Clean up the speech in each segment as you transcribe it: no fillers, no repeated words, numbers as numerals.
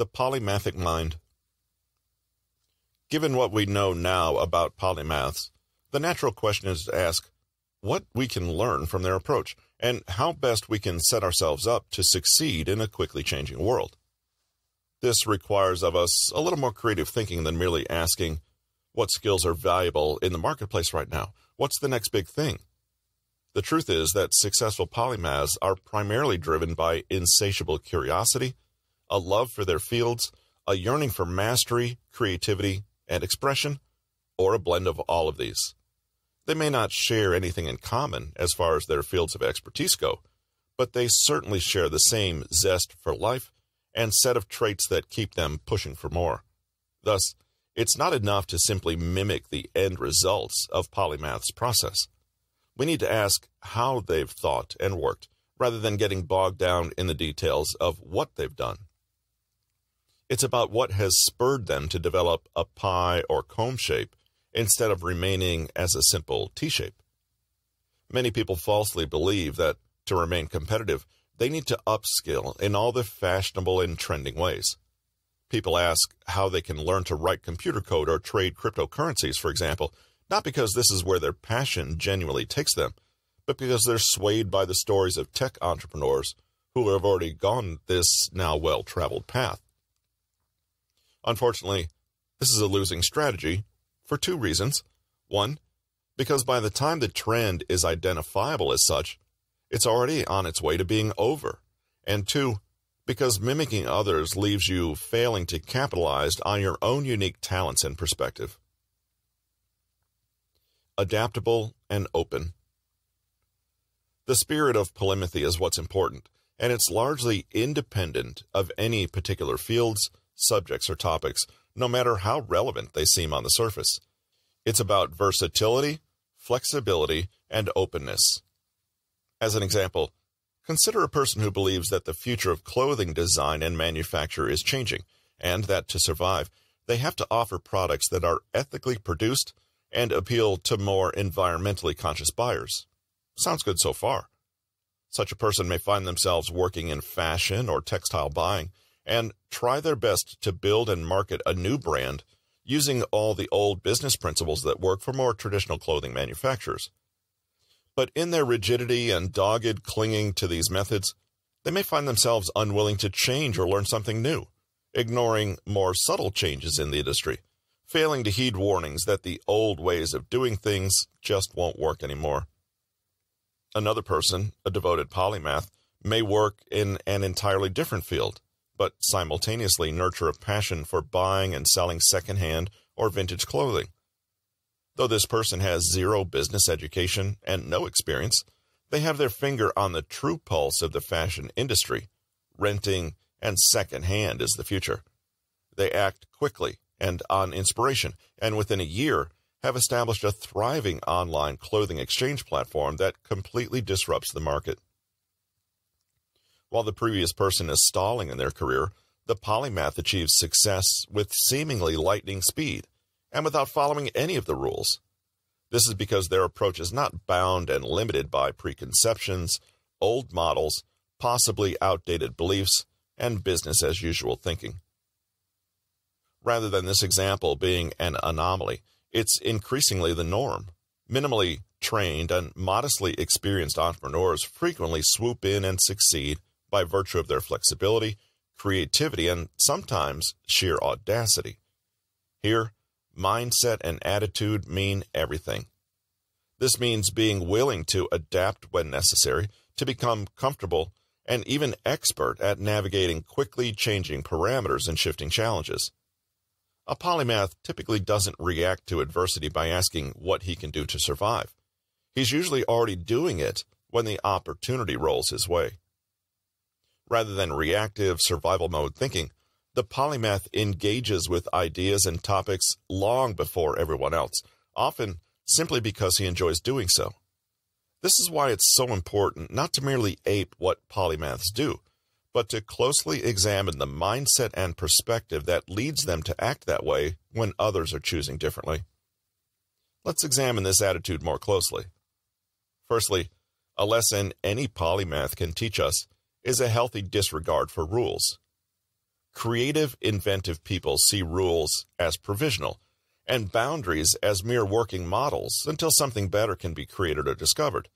The Polymathic Mind. Given what we know now about polymaths, the natural question is to ask what we can learn from their approach and how best we can set ourselves up to succeed in a quickly changing world. This requires of us a little more creative thinking than merely asking what skills are valuable in the marketplace right now. What's the next big thing? The truth is that successful polymaths are primarily driven by insatiable curiosity, a love for their fields, a yearning for mastery, creativity, and expression, or a blend of all of these. They may not share anything in common as far as their fields of expertise go, but they certainly share the same zest for life and set of traits that keep them pushing for more. Thus, it's not enough to simply mimic the end results of polymath's process. We need to ask how they've thought and worked, rather than getting bogged down in the details of what they've done. It's about what has spurred them to develop a pie or cone shape instead of remaining as a simple T-shape. Many people falsely believe that to remain competitive, they need to upskill in all the fashionable and trending ways. People ask how they can learn to write computer code or trade cryptocurrencies, for example, not because this is where their passion genuinely takes them, but because they're swayed by the stories of tech entrepreneurs who have already gone this now well-traveled path. Unfortunately, this is a losing strategy for two reasons. One, because by the time the trend is identifiable as such, it's already on its way to being over. And two, because mimicking others leaves you failing to capitalize on your own unique talents and perspective. Adaptable and open. The spirit of polymathy is what's important, and it's largely independent of any particular fields, subjects, or topics, no matter how relevant they seem on the surface. It's about versatility, flexibility, and openness. As an example, consider a person who believes that the future of clothing design and manufacture is changing, and that to survive, they have to offer products that are ethically produced and appeal to more environmentally conscious buyers. Sounds good so far. Such a person may find themselves working in fashion or textile buying and try their best to build and market a new brand using all the old business principles that work for more traditional clothing manufacturers. But in their rigidity and dogged clinging to these methods, they may find themselves unwilling to change or learn something new, ignoring more subtle changes in the industry, failing to heed warnings that the old ways of doing things just won't work anymore. Another person, a devoted polymath, may work in an entirely different field, but simultaneously nurture a passion for buying and selling secondhand or vintage clothing. Though this person has zero business education and no experience, they have their finger on the true pulse of the fashion industry. Renting and secondhand is the future. They act quickly and on inspiration, and within a year have established a thriving online clothing exchange platform that completely disrupts the market. While the previous person is stalling in their career, the polymath achieves success with seemingly lightning speed and without following any of the rules. This is because their approach is not bound and limited by preconceptions, old models, possibly outdated beliefs, and business-as-usual thinking. Rather than this example being an anomaly, it's increasingly the norm. Minimally trained and modestly experienced entrepreneurs frequently swoop in and succeed by virtue of their flexibility, creativity, and sometimes sheer audacity. Here, mindset and attitude mean everything. This means being willing to adapt when necessary, to become comfortable, and even expert at navigating quickly changing parameters and shifting challenges. A polymath typically doesn't react to adversity by asking what he can do to survive. He's usually already doing it when the opportunity rolls his way. Rather than reactive survival mode thinking, the polymath engages with ideas and topics long before everyone else, often simply because he enjoys doing so. This is why it's so important not to merely ape what polymaths do, but to closely examine the mindset and perspective that leads them to act that way when others are choosing differently. Let's examine this attitude more closely. Firstly, a lesson any polymath can teach us is a healthy disregard for rules. Creative, inventive people see rules as provisional and boundaries as mere working models until something better can be created or discovered.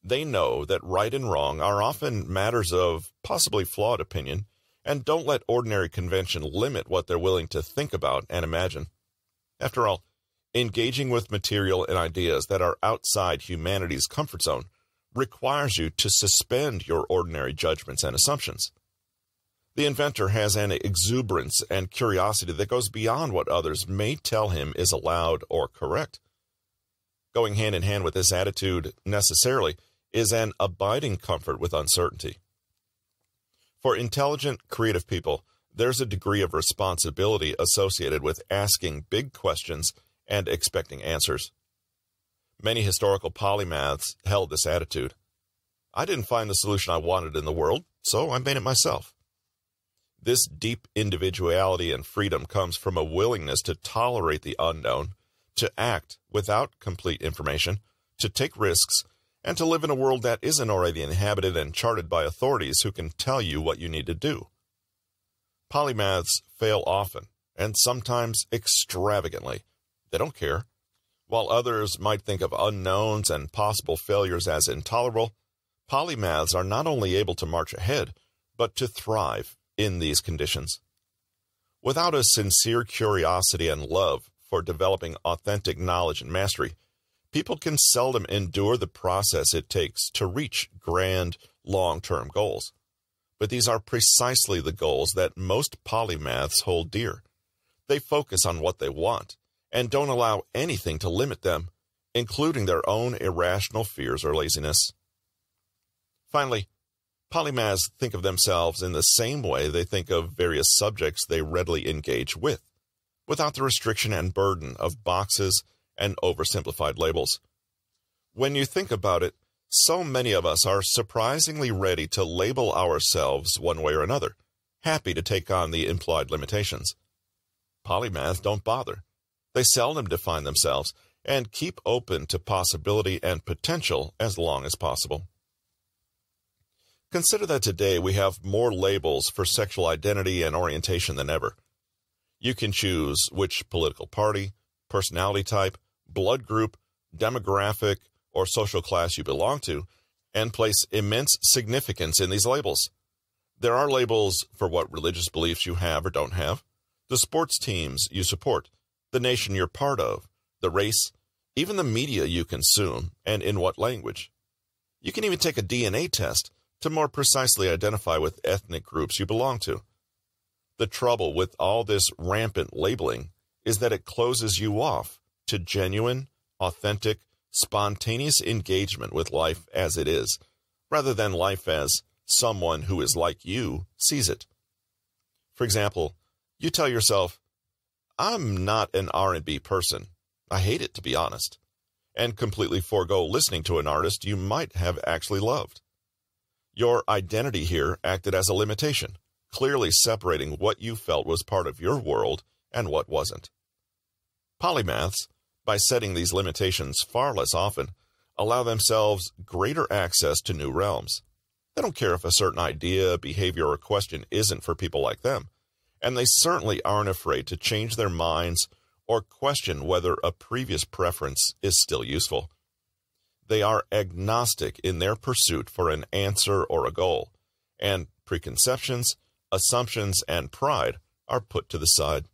They know that right and wrong are often matters of possibly flawed opinion and don't let ordinary convention limit what they're willing to think about and imagine. After all, engaging with material and ideas that are outside humanity's comfort zone requires you to suspend your ordinary judgments and assumptions. The inventor has an exuberance and curiosity that goes beyond what others may tell him is allowed or correct. Going hand in hand with this attitude, necessarily, is an abiding comfort with uncertainty. For intelligent, creative people, there's a degree of responsibility associated with asking big questions and expecting answers. Many historical polymaths held this attitude. I didn't find the solution I wanted in the world, so I made it myself. This deep individuality and freedom comes from a willingness to tolerate the unknown, to act without complete information, to take risks, and to live in a world that isn't already inhabited and charted by authorities who can tell you what you need to do. Polymaths fail often, and sometimes extravagantly. They don't care. While others might think of unknowns and possible failures as intolerable, polymaths are not only able to march ahead, but to thrive in these conditions. Without a sincere curiosity and love for developing authentic knowledge and mastery, people can seldom endure the process it takes to reach grand, long-term goals. But these are precisely the goals that most polymaths hold dear. They focus on what they want and don't allow anything to limit them, including their own irrational fears or laziness. Finally, polymaths think of themselves in the same way they think of various subjects they readily engage with, without the restriction and burden of boxes and oversimplified labels. When you think about it, so many of us are surprisingly ready to label ourselves one way or another, happy to take on the implied limitations. Polymaths don't bother. They seldom define themselves and keep open to possibility and potential as long as possible. Consider that today we have more labels for sexual identity and orientation than ever. You can choose which political party, personality type, blood group, demographic, or social class you belong to, and place immense significance in these labels. There are labels for what religious beliefs you have or don't have, the sports teams you support, the nation you're part of, the race, even the media you consume, and in what language. You can even take a DNA test to more precisely identify with ethnic groups you belong to. The trouble with all this rampant labeling is that it closes you off to genuine, authentic, spontaneous engagement with life as it is, rather than life as someone who is like you sees it. For example, you tell yourself, I'm not an R&B person. I hate it, to be honest, and completely forego listening to an artist you might have actually loved. Your identity here acted as a limitation, clearly separating what you felt was part of your world and what wasn't. Polymaths, by setting these limitations far less often, allow themselves greater access to new realms. They don't care if a certain idea, behavior, or question isn't for people like them, and they certainly aren't afraid to change their minds or question whether a previous preference is still useful. They are agnostic in their pursuit for an answer or a goal, and preconceptions, assumptions, and pride are put to the side.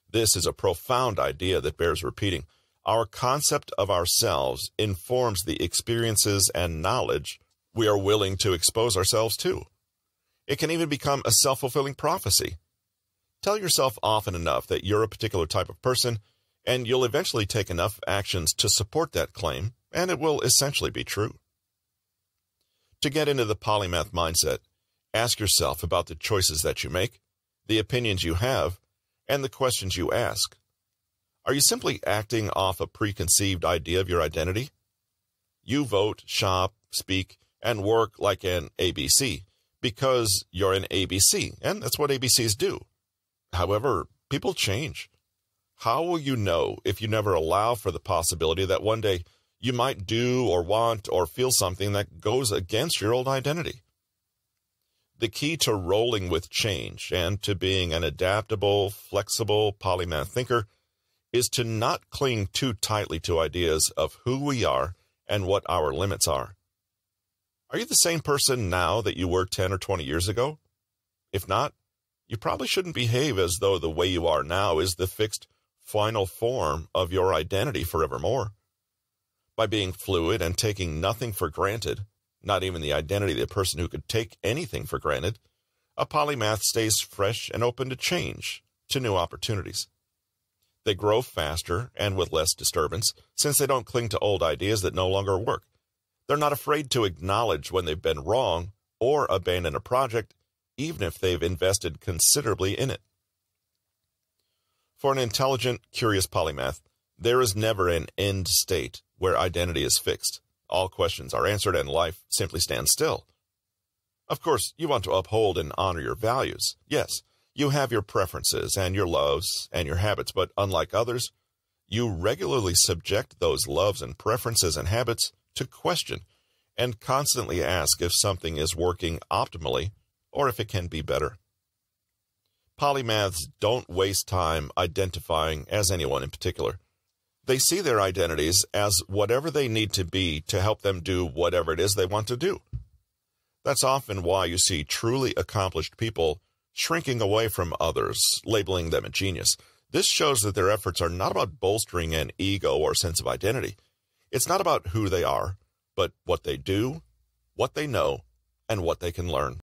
This is a profound idea that bears repeating. Our concept of ourselves informs the experiences and knowledge we are willing to expose ourselves to. It can even become a self-fulfilling prophecy. Tell yourself often enough that you're a particular type of person, and you'll eventually take enough actions to support that claim, and it will essentially be true. To get into the polymath mindset, ask yourself about the choices that you make, the opinions you have, and the questions you ask. Are you simply acting off a preconceived idea of your identity? You vote, shop, speak, and work like an ABC because you're an ABC, and that's what ABCs do. However, people change. How will you know if you never allow for the possibility that one day you might do or want or feel something that goes against your old identity? The key to rolling with change and to being an adaptable, flexible polymath thinker is to not cling too tightly to ideas of who we are and what our limits are. Are you the same person now that you were 10 or 20 years ago? If not, you probably shouldn't behave as though the way you are now is the fixed, final form of your identity forevermore. By being fluid and taking nothing for granted, not even the identity of the person who could take anything for granted, a polymath stays fresh and open to change, to new opportunities. They grow faster and with less disturbance, since they don't cling to old ideas that no longer work. They're not afraid to acknowledge when they've been wrong or abandon a project, even if they've invested considerably in it. For an intelligent, curious polymath, there is never an end state where identity is fixed. All questions are answered and life simply stands still. Of course, you want to uphold and honor your values. Yes, you have your preferences and your loves and your habits, but unlike others, you regularly subject those loves and preferences and habits to question and constantly ask if something is working optimally or if it can be better. Polymaths don't waste time identifying as anyone in particular. They see their identities as whatever they need to be to help them do whatever it is they want to do. That's often why you see truly accomplished people shrinking away from others, labeling them a genius. This shows that their efforts are not about bolstering an ego or sense of identity. It's not about who they are, but what they do, what they know, and what they can learn.